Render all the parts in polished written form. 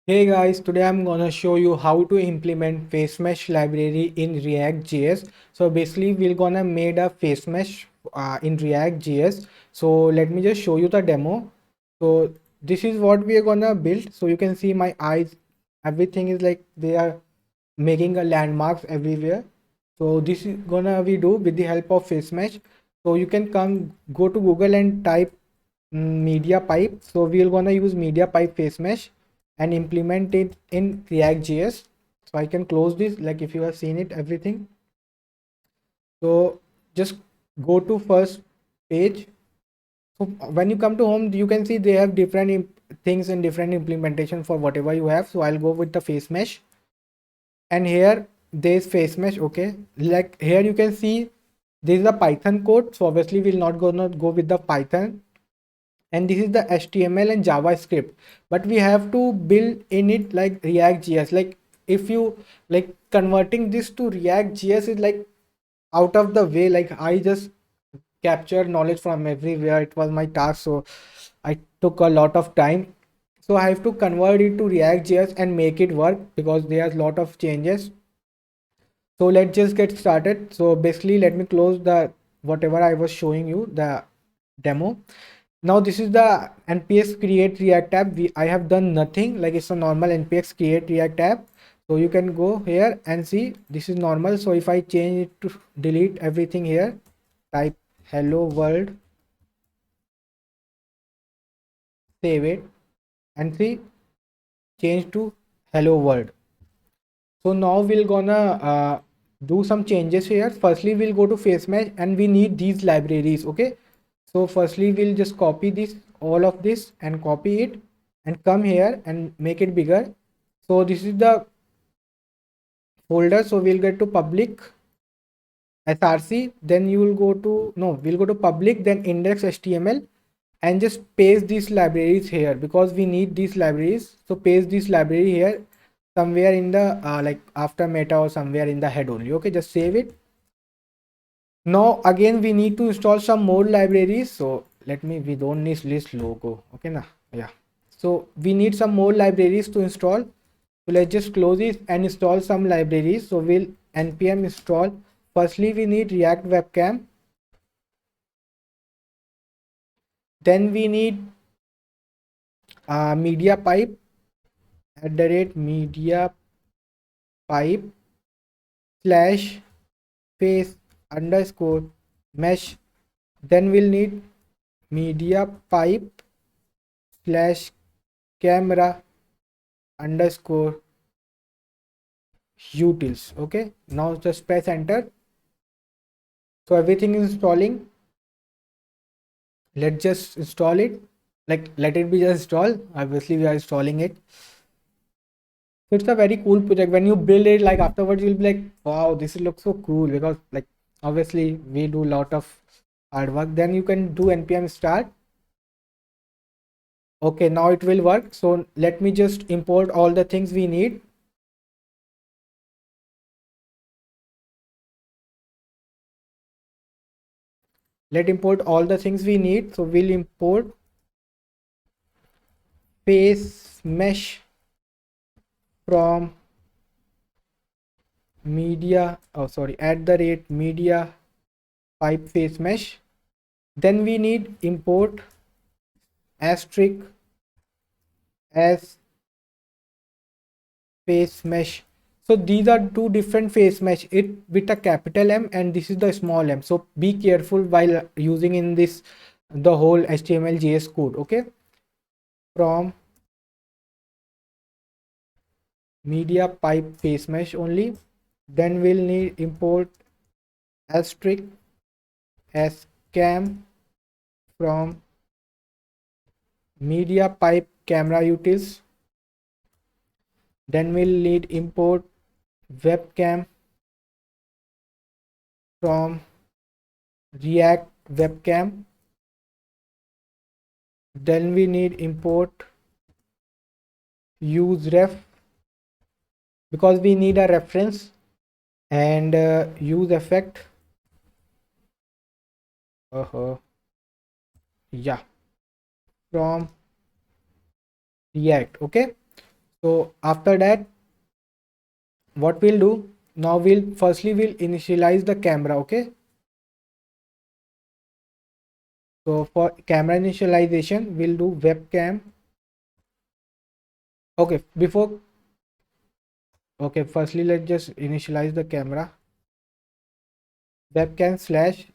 Hey guys, today I'm gonna show you how to implement face mesh library in React.js. So basically we're gonna made a face mesh in React.js. So let me just show you the demo. So this is what we are gonna build. So you can see my eyes, everything is like they are making a landmarks everywhere. So this is gonna we do with the help of face mesh. So you can go to Google and type media pipe. So we're gonna use media pipe face mesh and implement it in React.js. So I can close this, like if you have seen it everything. So just go to first page. So when you come to home, you can see they have different things and different implementation for whatever you have. So I'll go with the face mesh, and here there's face mesh. Okay, like here you can see this is the Python code. So obviously we'll not gonna go with the Python, and this is the HTML and JavaScript, but we have to build in it like React.js. Like if you like converting this to React.js is like out of the way. Like I just captured knowledge from everywhere. It was my task, so I took a lot of time. So I have to convert it to React.js and make it work because there's a lot of changes. So let's just get started. So basically let me close the whatever I was showing you, the demo. Now this is the npx create react tab. I have done nothing, like it's a normal npx create react tab. So you can go here and see this is normal. So if I change it to delete everything here, type hello world, save it, and see change to hello world. So now we're gonna do some changes here. Firstly we'll go to face mesh and we need these libraries. Okay, so firstly we'll just copy this, all of this, and copy it and come here and make it bigger. So this is the folder. So we'll get to public src, then you will go to, no, we'll go to public, then index html, and just paste these libraries here because we need these libraries. So paste this library here somewhere in the like after meta or somewhere in the head only. Okay, just save it. Now again we need to install some more libraries. So let me, we don't need list logo. Okay now, yeah. So we need some more libraries to install. So let's just close it and install some libraries. So we'll npm install. Firstly we need react webcam, then we need media pipe @media pipe slash face underscore mesh. Then we'll need media pipe slash camera underscore utils. Okay, now just press enter. So everything is installing. Let's just install it. Like let it be just install. Obviously we are installing it. So it's a very cool project. When you build it, like afterwards you'll be like, wow, this looks so cool, because like obviously we do a lot of hard work. Then you can do npm start. Okay, now it will work. So let me just import all the things we need. Let import all the things we need. So we'll import face mesh from media, oh sorry, @media pipe face mesh. Then we need import asterisk as face mesh. So these are two different face mesh, it with a capital M and this is the small m. So be careful while using in this the whole html js code. Okay, from media pipe face mesh only. Then we'll need import asterisk as cam from media pipe camera utils. Then we'll need import webcam from react webcam. Then we need import use ref because we need a reference, and use effect. Yeah, from react. Okay, So after that, what we'll do now, we'll initialize the camera. Okay, so for camera initialization, we'll do webcam. Okay, firstly let's just initialize the camera. Webcam slash,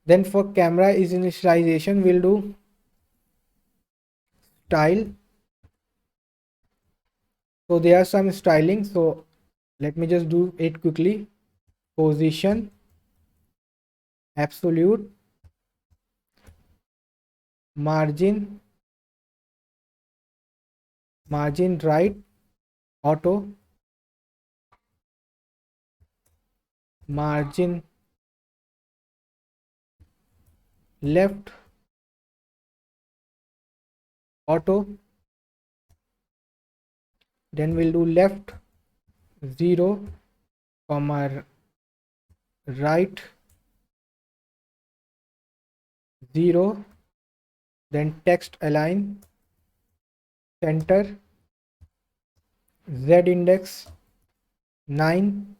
then for camera is initialization, we'll do style. So there are some styling, so let me just do it quickly. Position, absolute, margin, margin right, auto, margin left, auto, then we'll do left 0, comma right 0, then text align, center, z index 9,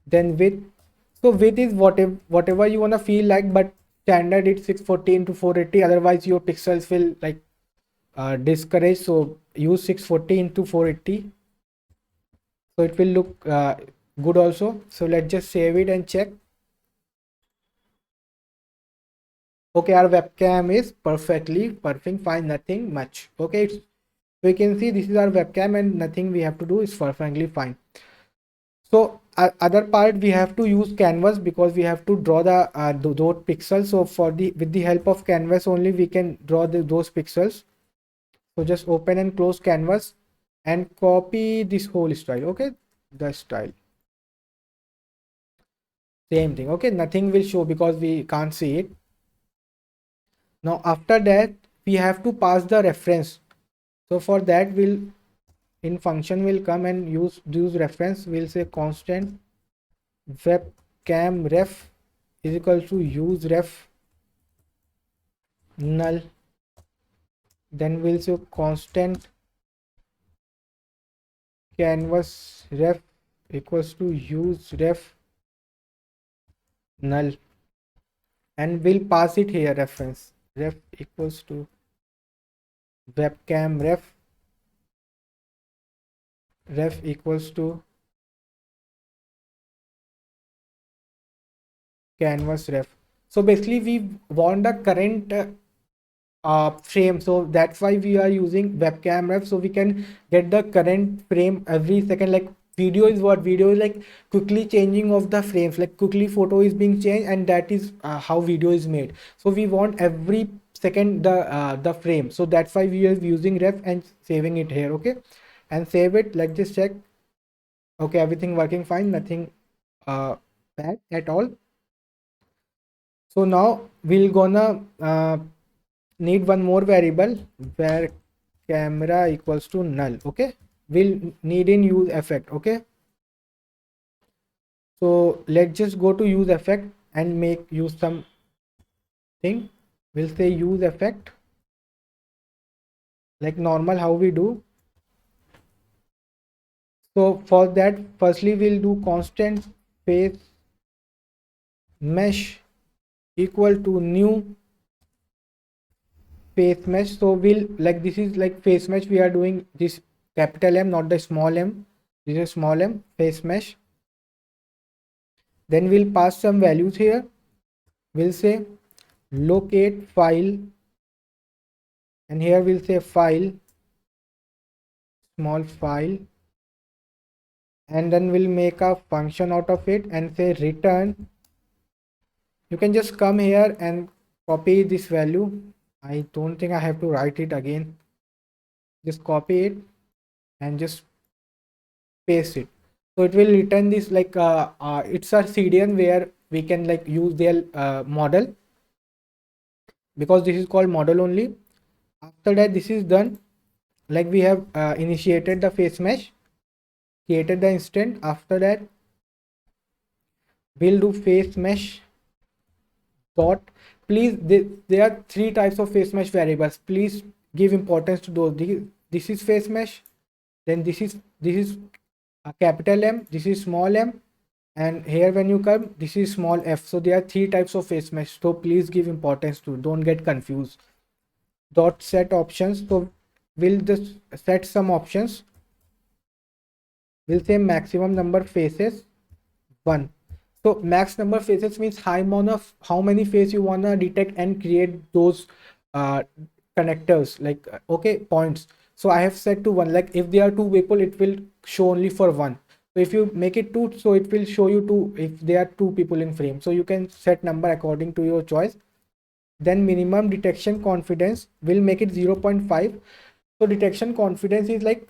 then width. So width is whatever you wanna feel like, but standard it's 640 into 480. Otherwise your pixels will like discourage. So use 640 into 480. So it will look good also. So let's just save it and check. Okay, our webcam is perfect, fine, nothing much. Okay, so you can see this is our webcam and nothing we have to do, is perfectly fine. So other part we have to use canvas because we have to draw the those pixels. So for the with the help of canvas only we can draw those pixels. So just open and close canvas and copy this whole style. Okay, the style, same thing. Okay, nothing will show because we can't see it. Now after that we have to pass the reference. So for that we'll in function will come and use reference. We'll say constant webcam ref is equal to use ref null. Then we'll say constant canvas ref equals to use ref null, and we'll pass it here reference ref equals to webcam ref equals to canvas ref. So basically we want the current frame, so that's why we are using webcam ref, so we can get the current frame every second. Like video is what, video is like quickly changing of the frames, like quickly photo is being changed, and that is how video is made. So we want every second the frame, so that's why we are using ref and saving it here. Okay, and save it. Let's just check. Okay, everything working fine, nothing bad at all. So now we're gonna need one more variable where camera equals to null. Okay, we'll need in use effect. Okay, so let's just go to use effect and use something. We'll say use effect like normal how we do. So for that, firstly we'll do constant face mesh equal to new face mesh. So we'll like, this is like face mesh, we are doing this capital M, not the small m. This is small m, face mesh. Then we'll pass some values here. We'll say locate file, and here we'll say file, small file, and then we'll make a function out of it and say return. You can just come here and copy this value. I don't think I have to write it again. Just copy it and just paste it. So it will return this like it's a CDN where we can like use their model, because this is called model only. After that, this is done. Like we have initiated the face mesh, created the instant. After that, we'll do face mesh dot. Please, there are three types of face mesh variables. Please give importance to those. this is face mesh, then this is a capital M, this is small m, and here when you come this is small f. So there are three types of face mesh, so please give importance to, don't get confused. Dot set options, so we'll just set some options. We'll say maximum number faces 1. So max number faces means high amount of how many face you wanna detect and create those uh, connectors, like okay, points. So I have set to 1, like if there are 2 people it will show only for 1. So if you make it 2, so it will show you 2 if there are 2 people in frame. So you can set number according to your choice. Then minimum detection confidence will make it 0.5. So detection confidence is like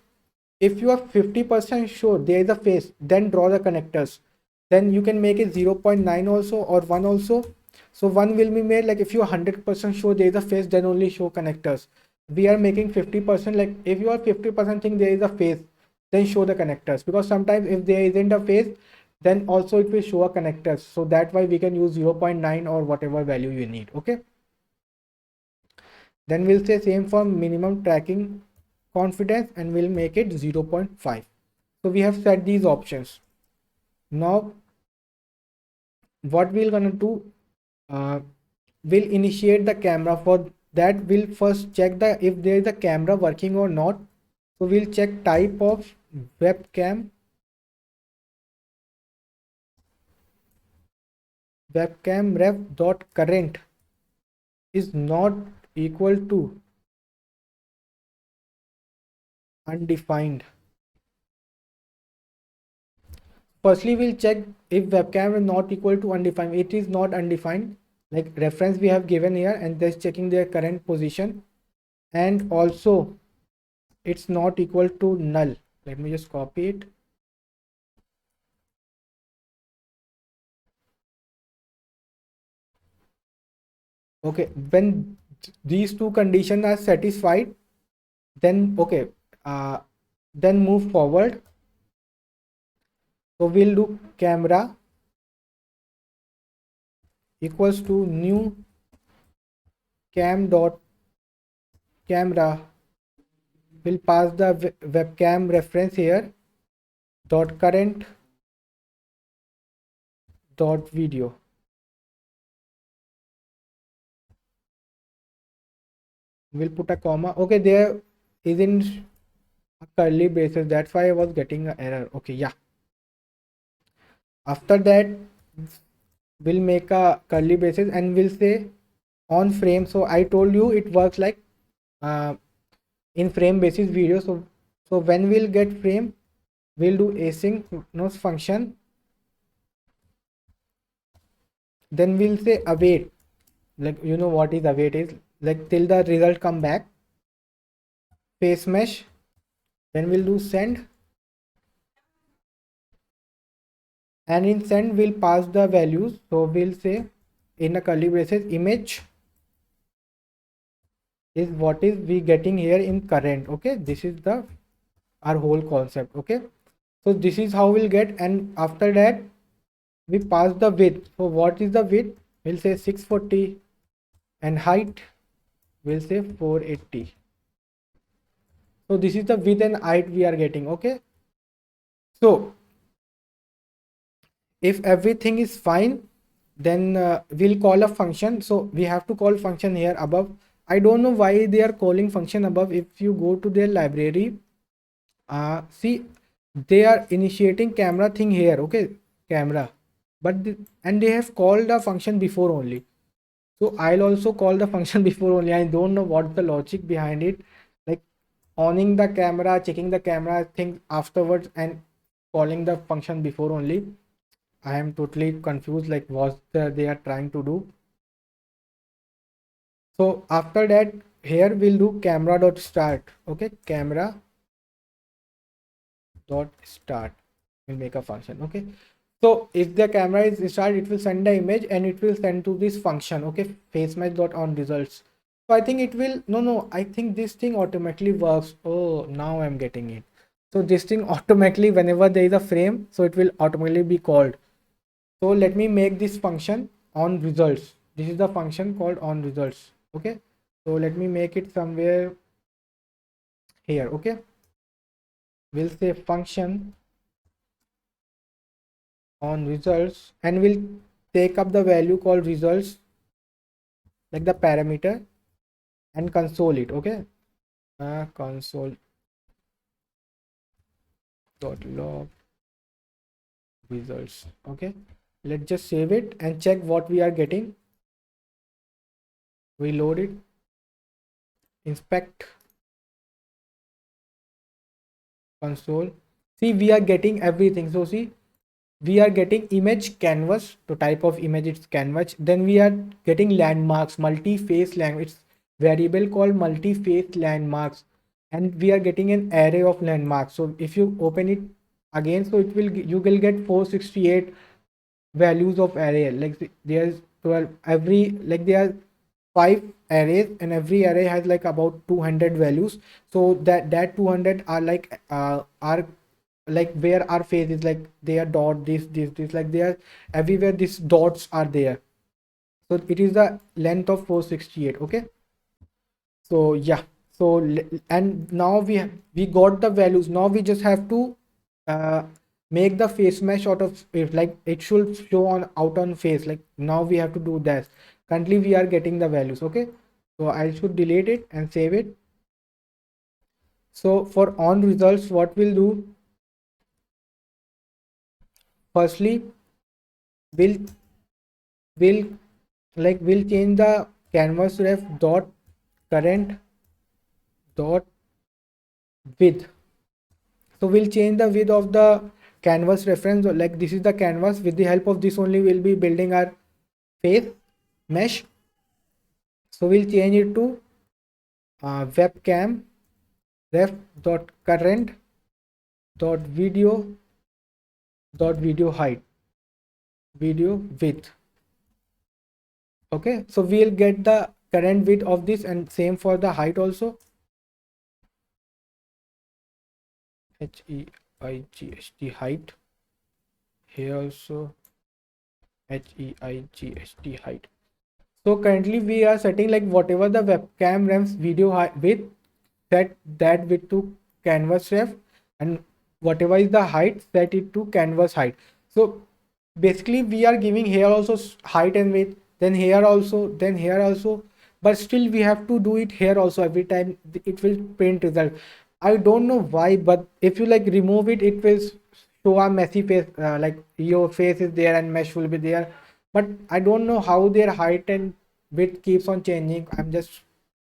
if you are 50% sure there is a face, then draw the connectors. Then you can make it 0.9 also or 1 also. So 1 will be made like if you are 100% sure there is a face, then only show connectors. We are making 50%, like if you are 50% think there is a face, then show the connectors, because sometimes if there isn't a face, then also it will show a connectors. So that's why we can use 0.9 or whatever value you need. Okay, then we'll say same for minimum tracking confidence and we'll make it 0.5. So we have set these options. Now what we're gonna do, we'll initiate the camera. For that we'll first check the if there is a camera working or not. So we'll check type of webcam. Webcam ref dot current is not equal to undefined. Firstly we'll check if webcam is not equal to undefined. It is not undefined, like reference we have given here, and just checking their current position. And also it's not equal to null. Let me just copy it. Okay, when these two conditions are satisfied, then okay, then move forward. So we'll do camera equals to new cam dot camera. We'll pass the webcam reference here dot current dot video. We'll put a comma. Okay, there isn't a curly braces, that's why I was getting an error. Okay, yeah. After that we'll make a curly braces and we'll say on frame. So I told you it works like in frame basis video. So when we'll get frame, we'll do asynchronous function. Then we'll say await, like you know what is await is, like till the result come back. Face mesh, then we'll do send, and in send we'll pass the values. So we'll say in a curly braces image is what is we getting here in current. Okay, this is the our whole concept. Okay, so this is how we'll get. And after that we pass the width. So what is the width? We'll say 640, and height we'll say 480. So this is the width and height we are getting. Okay, so if everything is fine, then we'll call a function. So we have to call function here above. I don't know why they are calling function above. If you go to their library, see they are initiating camera thing here. Okay, camera, but and they have called a function before only. So I'll also call the function before only. I don't know what the logic behind it, like owning the camera, checking the camera thing afterwards, and calling the function before only. I am totally confused, like what they are trying to do. So after that, here we'll do camera dot start. Okay, camera dot start will make a function. Okay, so if the camera is start, it will send the image and it will send to this function. Okay, face match dot on results. So I think it will, no, I think this thing automatically works. Oh, now I'm getting it. So this thing automatically, whenever there is a frame, so it will automatically be called. So let me make this function on results. This is the function called on results. Okay, so let me make it somewhere here. Okay, we'll say function on results, and we'll take up the value called results, like the parameter, and console it. Okay, console dot log results. Okay, let's just save it and check what we are getting. We load it, inspect console. See, we are getting everything. So see, we are getting image canvas, the type of image it's canvas. Then we are getting landmarks, multi-face language variable called multi-face landmarks, and we are getting an array of landmarks. So if you open it again, so it will you will get 468 values of array. Like there's 12 every, like there are 5 arrays, and every array has like about 200 values. So that 200 are are like where our face is, like they are dot this, like they are everywhere these dots are there. So it is the length of 468. Okay, so yeah, so and now we got the values. Now we just have to uh, make the face mesh out of it, like it should show on out on face. Like now we have to do that. Currently we are getting the values. Okay, so I should delete it and save it. So for on results, what we'll do, firstly we'll we'll we'll change the canvas ref dot current dot width. So we'll change the width of the canvas reference, like this is the canvas. With the help of this only we'll be building our face mesh. So we'll change it to webcam ref dot current dot video height, video width. Okay, so we'll get the current width of this, and same for the height also. HEIGHT height. Here also HEIGHT height. So currently we are setting like whatever the webcam refs video height width, set that width to canvas ref, and whatever is the height, set it to canvas height. So basically we are giving here also height and width, then here also, then here also, but still we have to do it here also. Every time it will print result. I don't know why, but if you like remove it, it will show a messy face, like your face is there and mesh will be there, but I don't know how their height and width keeps on changing. I'm just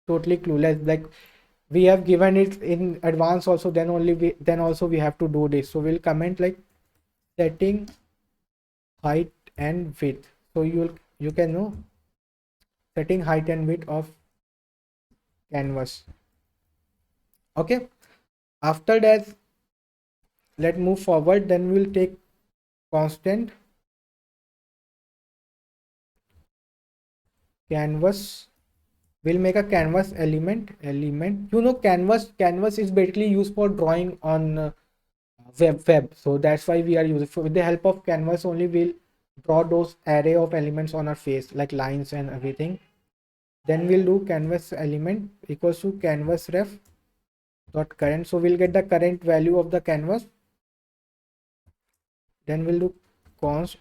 totally clueless. Like we have given it in advance also, then only then also we have to do this. So we'll comment like setting height and width. So you can know setting height and width of canvas. Okay, after that let's move forward. Then we'll take constant canvas. We'll make a canvas element. You know, canvas is basically used for drawing on web. So that's why we are using, with the help of canvas only we'll draw those array of elements on our face, like lines and everything. Then we'll do canvas element equals to canvas ref dot current. So we'll get the current value of the canvas. Then we'll do const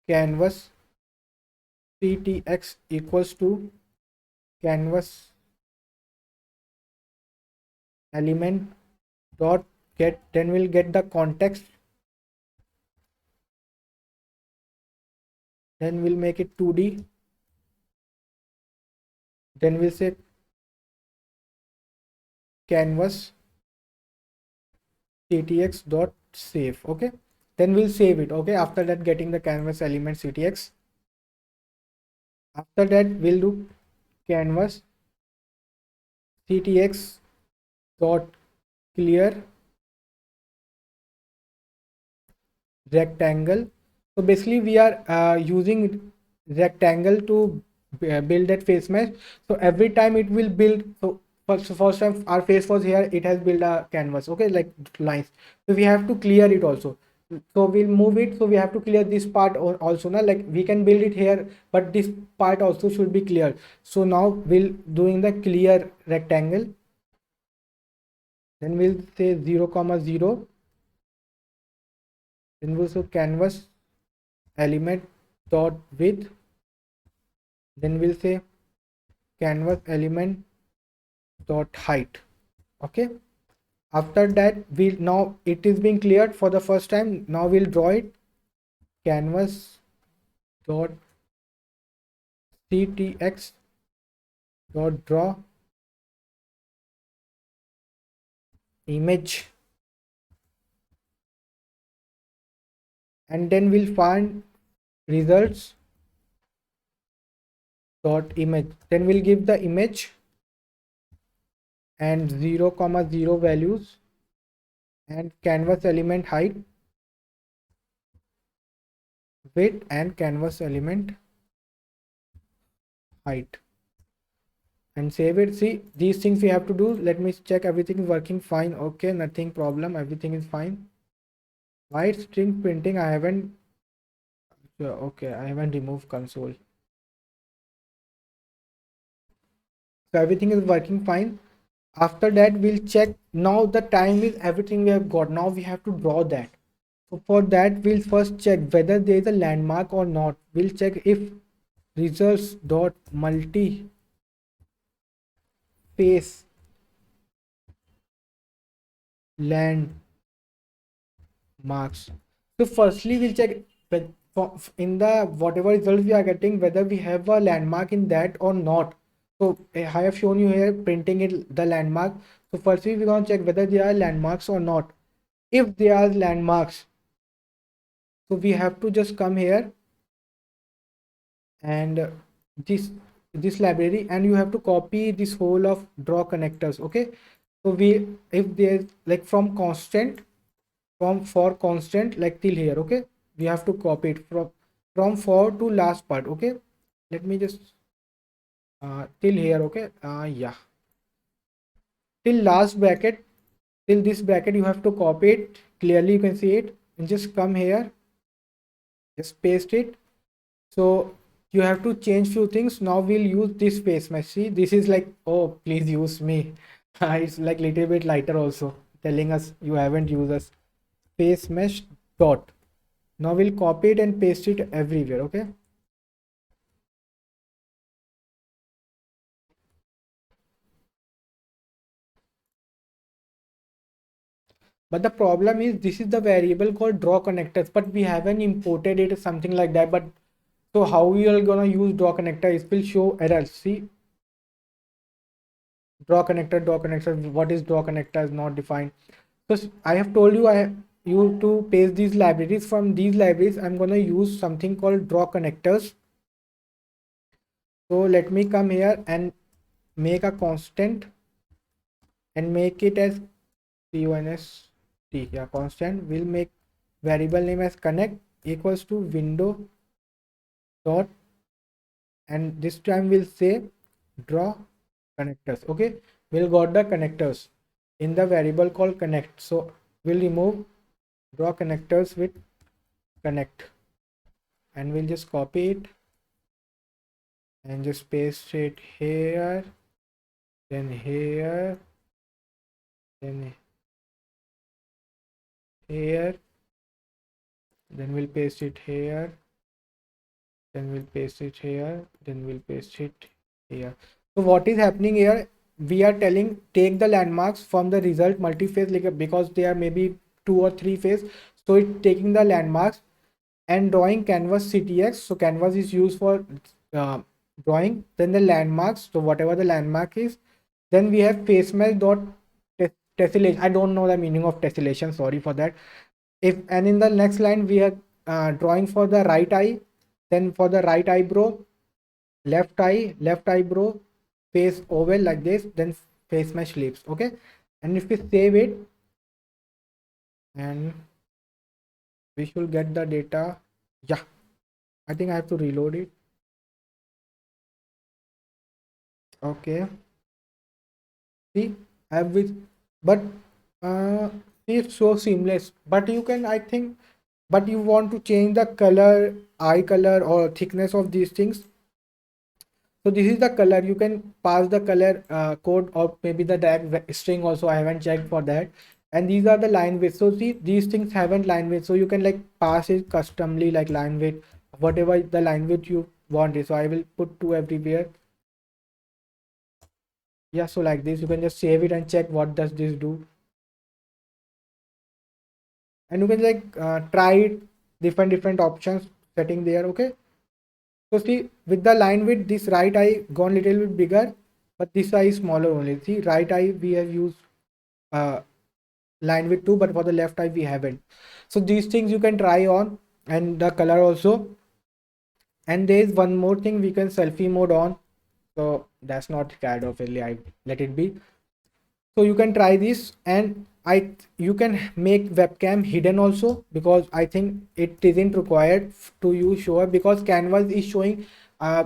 canvas ctx equals to canvas element dot get. Then we'll get the context. Then we'll make it 2D. Then we'll say canvas ctx dot save. Okay, then we'll save it. Okay, after that getting the canvas element ctx. After that we'll do canvas ctx dot clear rectangle. So basically we are using rectangle to build that face mesh. So every time it will build. So first time our face was here, it has built a canvas. Okay, like lines. So we have to clear it also. So we'll move it. So we have to clear this part also now. Like we can build it here, but this part also should be clear. So now we'll doing the clear rectangle. then we'll say 0 comma 0, then we'll say canvas element dot width, then we'll say canvas element dot height. Okay, after that we'll, now it is being cleared for the first time, now we'll draw it. Canvas dot ctx dot draw image, and then we'll find results dot image, then we'll give the image and 0 comma 0 values and canvas element height, width and canvas element height, and save it. See, these things we have to do. Let me check everything is working fine. Okay, nothing problem, everything is fine. White string printing, I haven't, okay, I haven't removed console, so everything is working fine. After that we'll check, now the time is everything we have got, now we have to draw that. So for that we'll first check whether there is a landmark or not. We'll check if results dot multi face landmarks. So firstly we'll check in the whatever results we are getting whether we have a landmark in that or not. So I have shown you here printing it the landmark. So firstly we're going to check whether there are landmarks or not. If there are landmarks, so we have to just come here and this library, and you have to copy this whole of draw connectors. Okay, so we, if there's like from constant, from for constant like till here, okay, we have to copy it from for to last part. Okay, let me just till here. Okay, yeah, till last bracket, till this bracket you have to copy it. Clearly you can see it, and just come here, just paste it. So you have to change few things. Now we'll use this face mesh. See, this is like, oh please use me. It's like little bit lighter also, telling us you haven't used us face mesh dot. Now we'll copy it and paste it everywhere. Okay, but the problem is this is the variable called draw connectors, but we haven't imported it, something like that. But so how we are gonna use draw connector? It will show errors. See, draw connector, what is draw connector is not defined. So I have told you, you to paste these libraries. From these libraries I'm going to use something called draw connectors. So let me come here and make a constant and make it as const. Yeah, constant. We'll make variable name as connect equals to window dot, and this time we'll say draw connectors. Okay, we'll got the connectors in the variable called connect. So we'll remove draw connectors with connect, and we'll just copy it and just paste it here, then here, then here, then we'll paste it here, then we'll paste it here, then we'll paste it here. So what is happening here, we are telling take the landmarks from the result multi-phase, like because there may be 2 or 3 phase, so it's taking the landmarks and drawing canvas ctx. So canvas is used for drawing, then the landmarks, so whatever the landmark is, then we have face mesh dot tessellation. I don't know the meaning of tessellation, sorry for that. If, and in the next line we are drawing for the right eye, then for the right eyebrow, left eyebrow, face oval like this, then face mesh lips. Okay, and if we save it, and we should get the data. Yeah, I think I have to reload it. Okay, see, I have with, but it's so seamless. But you can, I think, but you want to change the color, eye color or thickness of these things. So this is the color. You can pass the color code or maybe the string also. I haven't checked for that. And these are the line width. So see, these things haven't line width. So you can like pass it customly like line width, whatever the line width you want it. So I will put 2 everywhere. Yeah, so like this, you can just save it and check what does this do. And you can like try it, different options setting there. Okay. So see, with the line width, this right eye gone little bit bigger, but this eye is smaller only. See, right eye we have used uh, line width too, but for the left eye we haven't. So these things you can try on, and the color also. And there is one more thing, we can selfie mode on. So that's not required obviously, I let it be. So you can try this, and you can make webcam hidden also, because I think it isn't required to use show up, because canvas is showing uh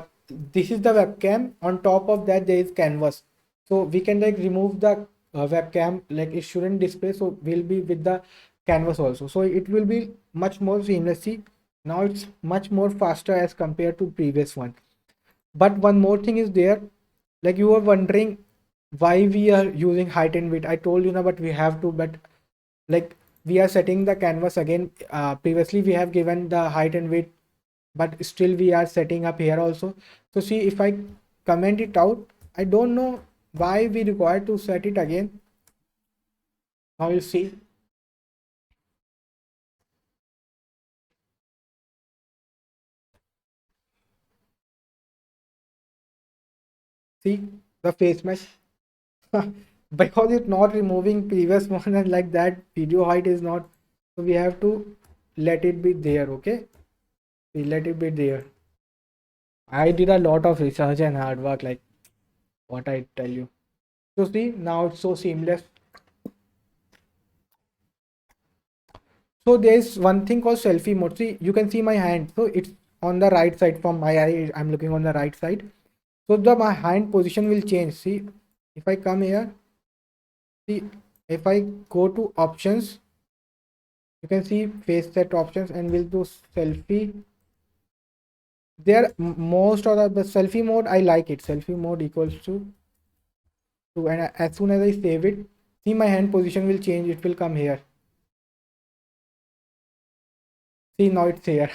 this is the webcam, on top of that there is canvas. So we can like remove the webcam, like it shouldn't display, so we'll be with the canvas also, so it will be much more seamlessly. Now it's much more faster as compared to previous one. But one more thing is there, like you were wondering why we are using height and width. I told you now, but we have to, but like we are setting the canvas again. Previously we have given the height and width, but still we are setting up here also. So see, if I comment it out, I don't know why we require to set it again. Now you see the face mesh. Because it's not removing previous one, and like that video height is not, so we have to let it be there. Okay, we let it be there. I did a lot of research and hard work, like what I tell you. So see, now it's so seamless. So there's one thing called selfie mode. See, you can see my hand. So it's on the right side from my eye. I'm looking on the right side. So the my hand position will change. See, if I come here, see, if I go to options, you can see face set options, and we'll do selfie. There most of the selfie mode, I like it. Selfie mode equals to, and as soon as I save it, see my hand position will change. It will come here. See, now it's here.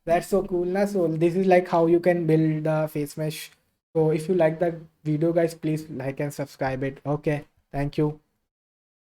That's so cool. Na? So this is like how you can build a face mesh. So if you like the video guys, please like and subscribe it. Okay. Thank you.